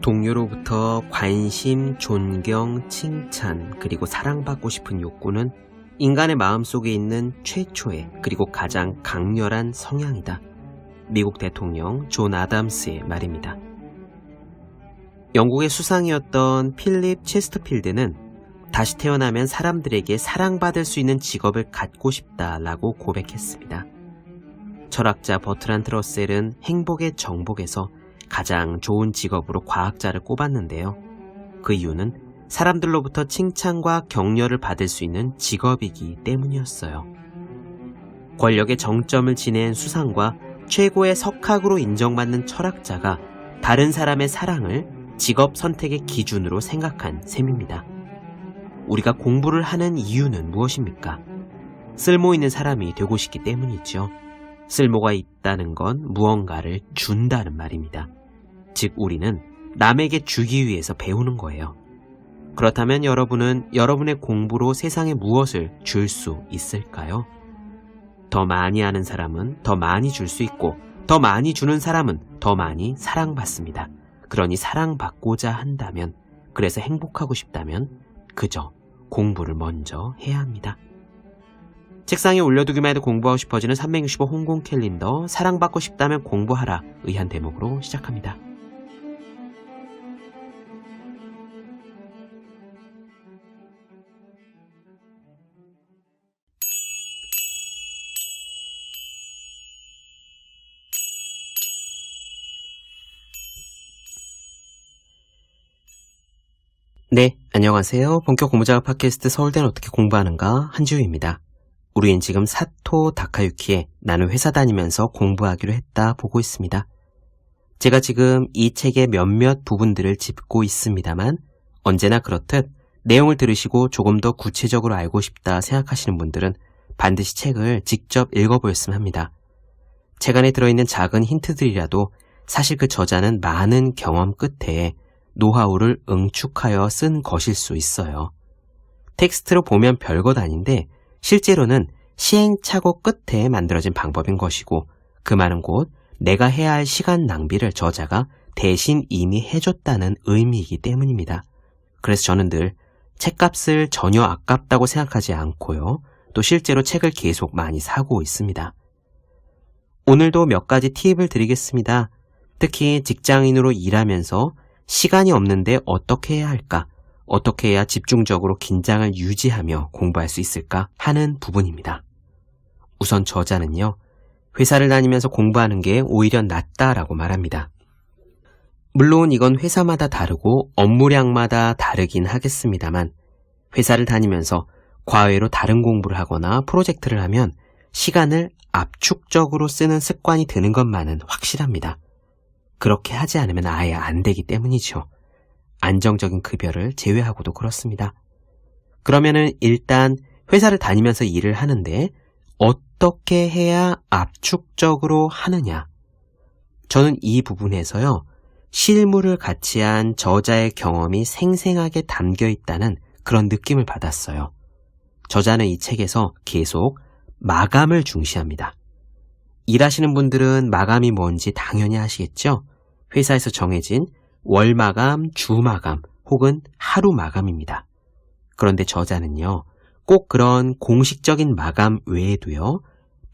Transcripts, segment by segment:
동료로부터 관심, 존경, 칭찬, 그리고 사랑받고 싶은 욕구는 인간의 마음속에 있는 최초의 그리고 가장 강렬한 성향이다. 미국 대통령 존 아담스의 말입니다. 영국의 수상이었던 필립 체스터필드는 다시 태어나면 사람들에게 사랑받을 수 있는 직업을 갖고 싶다라고 고백했습니다. 철학자 버트란트 러셀은 행복의 정복에서 가장 좋은 직업으로 과학자를 꼽았는데요. 그 이유는 사람들로부터 칭찬과 격려를 받을 수 있는 직업이기 때문이었어요. 권력의 정점을 지낸 수상과 최고의 석학으로 인정받는 철학자가 다른 사람의 사랑을 직업 선택의 기준으로 생각한 셈입니다. 우리가 공부를 하는 이유는 무엇입니까? 쓸모 있는 사람이 되고 싶기 때문이죠. 쓸모가 있다는 건 무언가를 준다는 말입니다. 즉 우리는 남에게 주기 위해서 배우는 거예요. 그렇다면 여러분은 여러분의 공부로 세상에 무엇을 줄 수 있을까요? 더 많이 아는 사람은 더 많이 줄 수 있고 더 많이 주는 사람은 더 많이 사랑받습니다. 그러니 사랑받고자 한다면, 그래서 행복하고 싶다면 그저 공부를 먼저 해야 합니다. 책상에 올려두기만 해도 공부하고 싶어지는 365 홍콩 캘린더, 사랑받고 싶다면 공부하라 의한 대목으로 시작합니다. 네, 안녕하세요. 본격 공부작업 팟캐스트 서울대는 어떻게 공부하는가 한지우입니다. 우리는 지금 사토 다카유키의 나는 회사 다니면서 공부하기로 했다 보고 있습니다. 제가 지금 이 책의 몇몇 부분들을 짚고 있습니다만 언제나 그렇듯 내용을 들으시고 조금 더 구체적으로 알고 싶다 생각하시는 분들은 반드시 책을 직접 읽어보셨으면 합니다. 책 안에 들어있는 작은 힌트들이라도 사실 그 저자는 많은 경험 끝에 노하우를 응축하여 쓴 것일 수 있어요. 텍스트로 보면 별것 아닌데 실제로는 시행착오 끝에 만들어진 방법인 것이고, 그 말은 곧 내가 해야 할 시간 낭비를 저자가 대신 이미 해줬다는 의미이기 때문입니다. 그래서 저는 늘 책값을 전혀 아깝다고 생각하지 않고요. 또 실제로 책을 계속 많이 사고 있습니다. 오늘도 몇 가지 팁을 드리겠습니다. 특히 직장인으로 일하면서 시간이 없는데 어떻게 해야 할까? 어떻게 해야 집중적으로 긴장을 유지하며 공부할 수 있을까 하는 부분입니다. 우선 저자는요, 회사를 다니면서 공부하는 게 오히려 낫다라고 말합니다. 물론 이건 회사마다 다르고 업무량마다 다르긴 하겠습니다만 회사를 다니면서 과외로 다른 공부를 하거나 프로젝트를 하면 시간을 압축적으로 쓰는 습관이 드는 것만은 확실합니다. 그렇게 하지 않으면 아예 안 되기 때문이죠. 안정적인 급여를 제외하고도 그렇습니다. 그러면은 일단 회사를 다니면서 일을 하는데 어떻게 해야 압축적으로 하느냐? 저는 이 부분에서요, 실무를 같이 한 저자의 경험이 생생하게 담겨 있다는 그런 느낌을 받았어요. 저자는 이 책에서 계속 마감을 중시합니다. 일하시는 분들은 마감이 뭔지 당연히 아시겠죠? 회사에서 정해진 월 마감, 주 마감 혹은 하루 마감입니다. 그런데 저자는요, 꼭 그런 공식적인 마감 외에도요,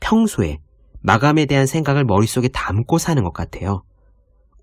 평소에 마감에 대한 생각을 머릿속에 담고 사는 것 같아요.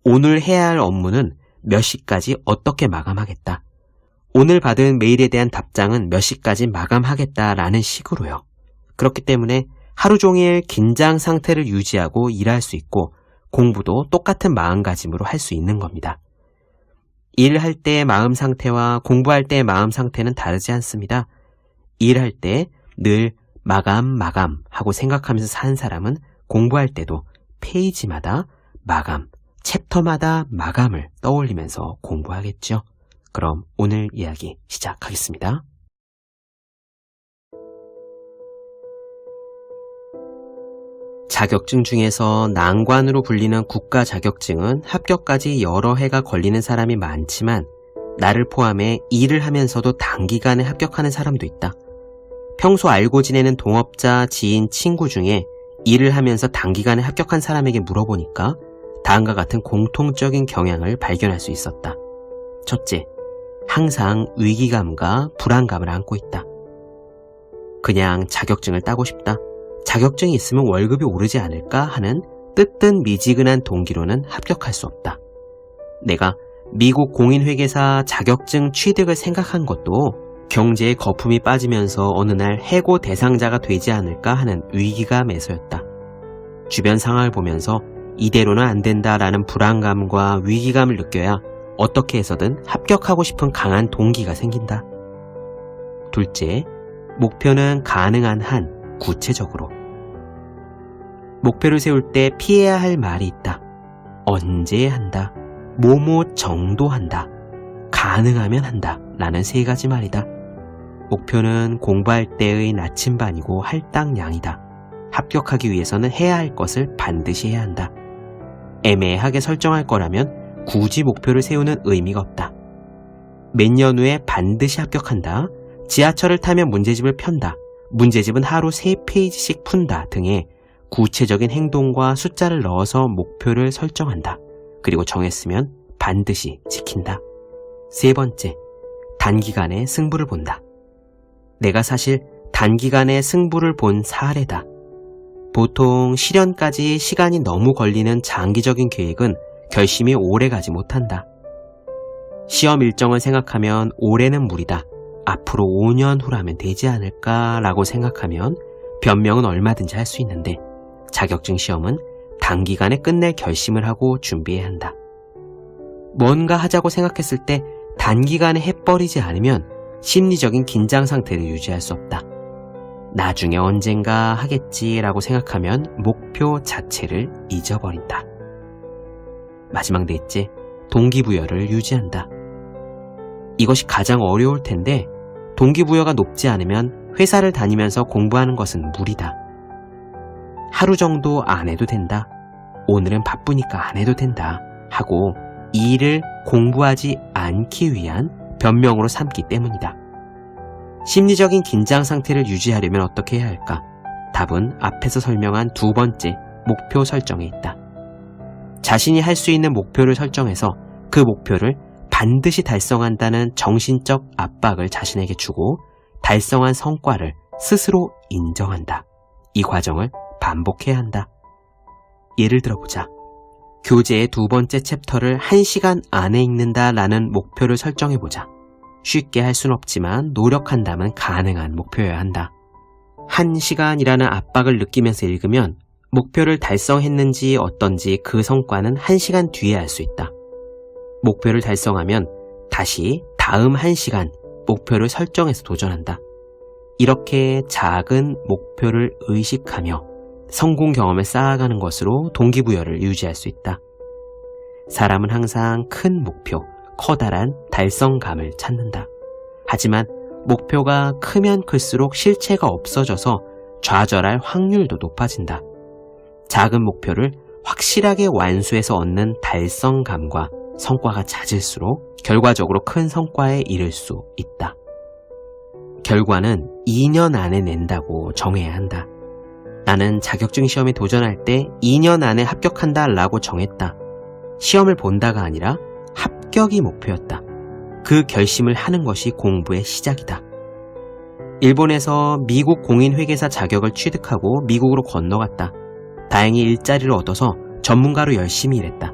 오늘 해야 할 업무는 몇 시까지 어떻게 마감하겠다. 오늘 받은 메일에 대한 답장은 몇 시까지 마감하겠다라는 식으로요. 그렇기 때문에 하루 종일 긴장 상태를 유지하고 일할 수 있고 공부도 똑같은 마음가짐으로 할 수 있는 겁니다. 일할 때의 마음 상태와 공부할 때의 마음 상태는 다르지 않습니다. 일할 때 늘 마감 하고 생각하면서 사는 사람은 공부할 때도 페이지마다 마감, 챕터마다 마감을 떠올리면서 공부하겠죠. 그럼 오늘 이야기 시작하겠습니다. 자격증 중에서 난관으로 불리는 국가 자격증은 합격까지 여러 해가 걸리는 사람이 많지만 나를 포함해 일을 하면서도 단기간에 합격하는 사람도 있다. 평소 알고 지내는 동업자, 지인, 친구 중에 일을 하면서 단기간에 합격한 사람에게 물어보니까 다음과 같은 공통적인 경향을 발견할 수 있었다. 첫째, 항상 위기감과 불안감을 안고 있다. 그냥 자격증을 따고 싶다. 자격증이 있으면 월급이 오르지 않을까 하는 뜨뜻미지근한 동기로는 합격할 수 없다. 내가 미국 공인회계사 자격증 취득을 생각한 것도 경제에 거품이 빠지면서 어느 날 해고 대상자가 되지 않을까 하는 위기감에서였다. 주변 상황을 보면서 이대로는 안 된다라는 불안감과 위기감을 느껴야 어떻게 해서든 합격하고 싶은 강한 동기가 생긴다. 둘째, 목표는 가능한 한 구체적으로. 목표를 세울 때 피해야 할 말이 있다. 언제 한다. 뭐뭐 정도 한다. 가능하면 한다. 라는 세 가지 말이다. 목표는 공부할 때의 나침반이고 할당량이다. 합격하기 위해서는 해야 할 것을 반드시 해야 한다. 애매하게 설정할 거라면 굳이 목표를 세우는 의미가 없다. 몇 년 후에 반드시 합격한다. 지하철을 타면 문제집을 편다. 문제집은 하루 3페이지씩 푼다 등의 구체적인 행동과 숫자를 넣어서 목표를 설정한다. 그리고 정했으면 반드시 지킨다. 세 번째, 단기간에 승부를 본다. 내가 사실 단기간에 승부를 본 사례다. 보통 실현까지 시간이 너무 걸리는 장기적인 계획은 결심이 오래 가지 못한다. 시험 일정을 생각하면 올해는 무리다. 앞으로 5년 후라면 되지 않을까라고 생각하면 변명은 얼마든지 할 수 있는데 자격증 시험은 단기간에 끝낼 결심을 하고 준비해야 한다. 뭔가 하자고 생각했을 때 단기간에 해버리지 않으면 심리적인 긴장 상태를 유지할 수 없다. 나중에 언젠가 하겠지라고 생각하면 목표 자체를 잊어버린다. 마지막 넷째, 동기부여를 유지한다. 이것이 가장 어려울 텐데 동기부여가 높지 않으면 회사를 다니면서 공부하는 것은 무리다. 하루 정도 안 해도 된다. 오늘은 바쁘니까 안 해도 된다. 하고 이 일을 공부하지 않기 위한 변명으로 삼기 때문이다. 심리적인 긴장 상태를 유지하려면 어떻게 해야 할까? 답은 앞에서 설명한 두 번째, 목표 설정에 있다. 자신이 할 수 있는 목표를 설정해서 그 목표를 반드시 달성한다는 정신적 압박을 자신에게 주고 달성한 성과를 스스로 인정한다. 이 과정을 반복해야 한다. 예를 들어보자. 교재의 두 번째 챕터를 1시간 안에 읽는다라는 목표를 설정해보자. 쉽게 할 순 없지만 노력한다면 가능한 목표여야 한다. 1시간이라는 압박을 느끼면서 읽으면 목표를 달성했는지 어떤지 그 성과는 1시간 뒤에 알 수 있다. 목표를 달성하면 다시 다음 1시간 목표를 설정해서 도전한다. 이렇게 작은 목표를 의식하며 성공 경험을 쌓아가는 것으로 동기부여를 유지할 수 있다. 사람은 항상 큰 목표, 커다란 달성감을 찾는다. 하지만 목표가 크면 클수록 실체가 없어져서 좌절할 확률도 높아진다. 작은 목표를 확실하게 완수해서 얻는 달성감과 성과가 잦을수록 결과적으로 큰 성과에 이를 수 있다. 결과는 2년 안에 낸다고 정해야 한다. 나는 자격증 시험에 도전할 때 2년 안에 합격한다 라고 정했다. 시험을 본다가 아니라 합격이 목표였다. 그 결심을 하는 것이 공부의 시작이다. 일본에서 미국 공인회계사 자격을 취득하고 미국으로 건너갔다. 다행히 일자리를 얻어서 전문가로 열심히 일했다.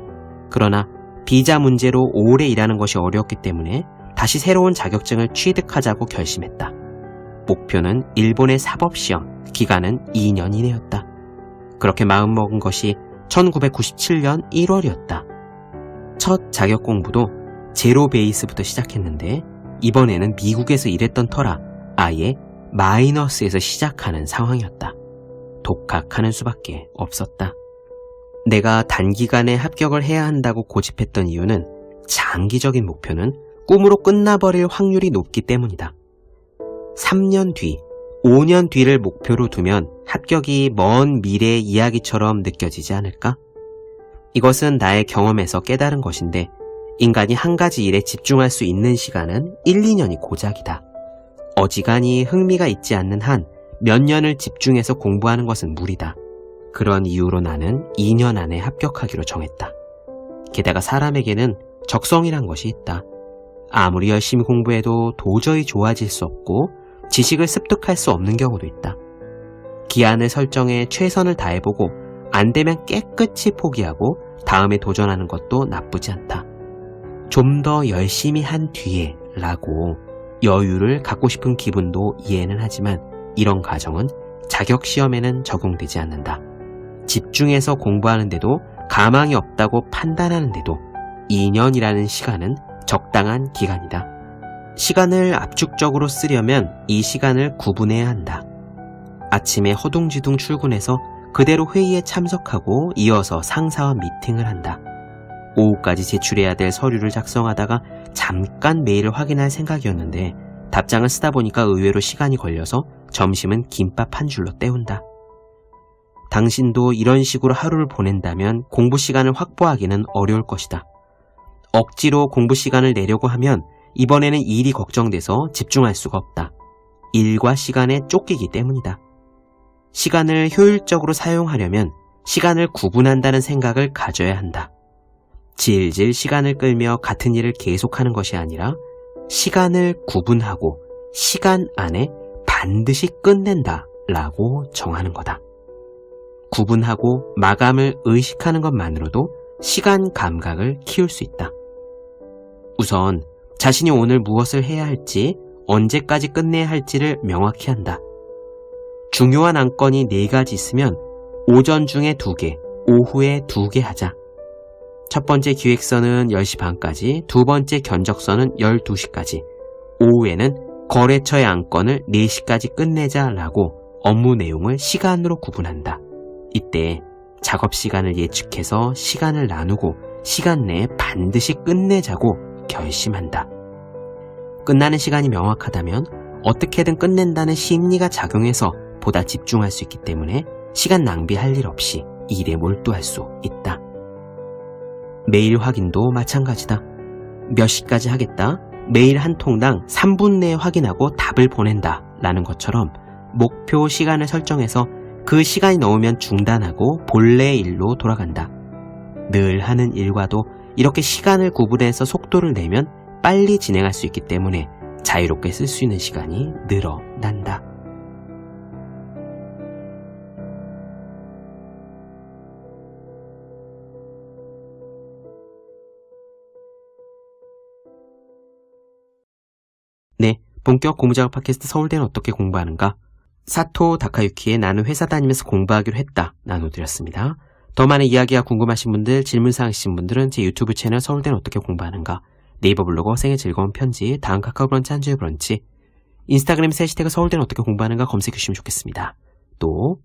그러나 비자 문제로 오래 일하는 것이 어려웠기 때문에 다시 새로운 자격증을 취득하자고 결심했다. 목표는 일본의 사법시험, 기간은 2년 이내였다. 그렇게 마음먹은 것이 1997년 1월이었다. 첫 자격 공부도 제로 베이스부터 시작했는데 이번에는 미국에서 일했던 터라 아예 마이너스에서 시작하는 상황이었다. 독학하는 수밖에 없었다. 내가 단기간에 합격을 해야 한다고 고집했던 이유는 장기적인 목표는 꿈으로 끝나버릴 확률이 높기 때문이다. 3년 뒤, 5년 뒤를 목표로 두면 합격이 먼 미래의 이야기처럼 느껴지지 않을까? 이것은 나의 경험에서 깨달은 것인데 인간이 한 가지 일에 집중할 수 있는 시간은 1, 2년이 고작이다. 어지간히 흥미가 있지 않는 한 몇 년을 집중해서 공부하는 것은 무리다. 그런 이유로 나는 2년 안에 합격하기로 정했다. 게다가 사람에게는 적성이란 것이 있다. 아무리 열심히 공부해도 도저히 좋아질 수 없고 지식을 습득할 수 없는 경우도 있다. 기한을 설정해 최선을 다해보고 안 되면 깨끗이 포기하고 다음에 도전하는 것도 나쁘지 않다. 좀 더 열심히 한 뒤에 라고 여유를 갖고 싶은 기분도 이해는 하지만 이런 가정은 자격시험에는 적용되지 않는다. 집중해서 공부하는데도 가망이 없다고 판단하는데도 2년이라는 시간은 적당한 기간이다. 시간을 압축적으로 쓰려면 이 시간을 구분해야 한다. 아침에 허둥지둥 출근해서 그대로 회의에 참석하고 이어서 상사와 미팅을 한다. 오후까지 제출해야 될 서류를 작성하다가 잠깐 메일을 확인할 생각이었는데 답장을 쓰다 보니까 의외로 시간이 걸려서 점심은 김밥 한 줄로 때운다. 당신도 이런 식으로 하루를 보낸다면 공부 시간을 확보하기는 어려울 것이다. 억지로 공부 시간을 내려고 하면 이번에는 일이 걱정돼서 집중할 수가 없다. 일과 시간에 쫓기기 때문이다. 시간을 효율적으로 사용하려면 시간을 구분한다는 생각을 가져야 한다. 질질 시간을 끌며 같은 일을 계속하는 것이 아니라 시간을 구분하고 시간 안에 반드시 끝낸다 라고 정하는 거다. 구분하고 마감을 의식하는 것만으로도 시간 감각을 키울 수 있다. 우선 자신이 오늘 무엇을 해야 할지, 언제까지 끝내야 할지를 명확히 한다. 중요한 안건이 4가지 있으면 오전 중에 2개, 오후에 2개 하자. 첫 번째 기획서는 10시 반까지, 두 번째 견적서는 12시까지, 오후에는 거래처의 안건을 4시까지 끝내자라고 업무 내용을 시간으로 구분한다. 이때 작업 시간을 예측해서 시간을 나누고 시간 내에 반드시 끝내자고 결심한다. 끝나는 시간이 명확하다면 어떻게든 끝낸다는 심리가 작용해서 보다 집중할 수 있기 때문에 시간 낭비할 일 없이 일에 몰두할 수 있다. 메일 확인도 마찬가지다. 몇 시까지 하겠다, 메일 한 통당 3분 내에 확인하고 답을 보낸다 라는 것처럼 목표 시간을 설정해서 그 시간이 넘으면 중단하고 본래 일로 돌아간다. 늘 하는 일과도 이렇게 시간을 구분해서 속도를 내면 빨리 진행할 수 있기 때문에 자유롭게 쓸 수 있는 시간이 늘어난다. 네, 본격 공부작업 팟캐스트 서울대는 어떻게 공부하는가? 사토 다카유키의 나는 회사 다니면서 공부하기로 했다 나눠드렸습니다. 더 많은 이야기가 궁금하신 분들, 질문사항 있으신 분들은 제 유튜브 채널 서울대는 어떻게 공부하는가, 네이버 블로그 생의 즐거운 편지, 다음 카카오 브런치 한주의 브런치, 인스타그램에서 해시태그 서울대는 어떻게 공부하는가 검색해 주시면 좋겠습니다. 또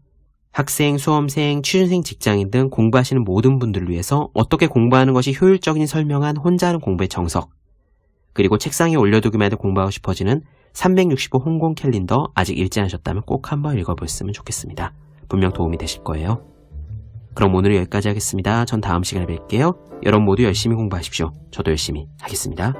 학생, 수험생, 취준생, 직장인 등 공부하시는 모든 분들을 위해서 어떻게 공부하는 것이 효율적인지 설명한 혼자 하는 공부의 정석, 그리고 책상에 올려두기만 해도 공부하고 싶어지는 365 홍콩 캘린더 아직 읽지 않으셨다면 꼭 한번 읽어보셨으면 좋겠습니다. 분명 도움이 되실 거예요. 그럼 오늘은 여기까지 하겠습니다. 전 다음 시간에 뵐게요. 여러분 모두 열심히 공부하십시오. 저도 열심히 하겠습니다.